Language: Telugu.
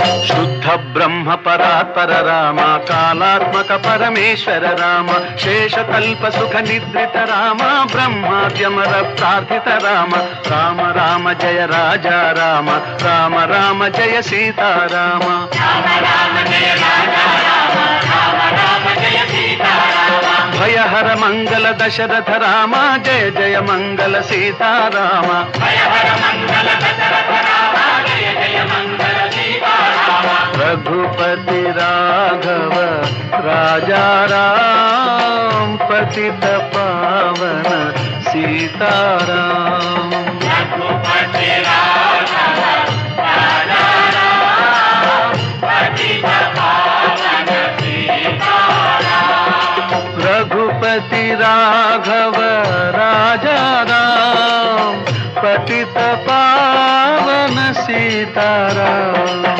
శుద్ధ బ్రహ్మ పరాత్పర రామ, కాలాత్మక పరమేశ్వర రామ, శేషకల్ప సుఖ నిద్రిత రామ, బ్రహ్మాద్యమర ప్రార్థిత రామ. రామ రామ జయ రాజా రామ, రామ రామ జయ సీతారామ. భయహర మంగళ దశరథ రామ, జయ జయ మంగళ సీతారామ. रघुपति राघव राजा राम, पतित पावन सीताराम. रघुपति राघव राजा राम, पतित पावन सीताराम. रघुपति राघव राजा राम, पतित पावन सीताराम.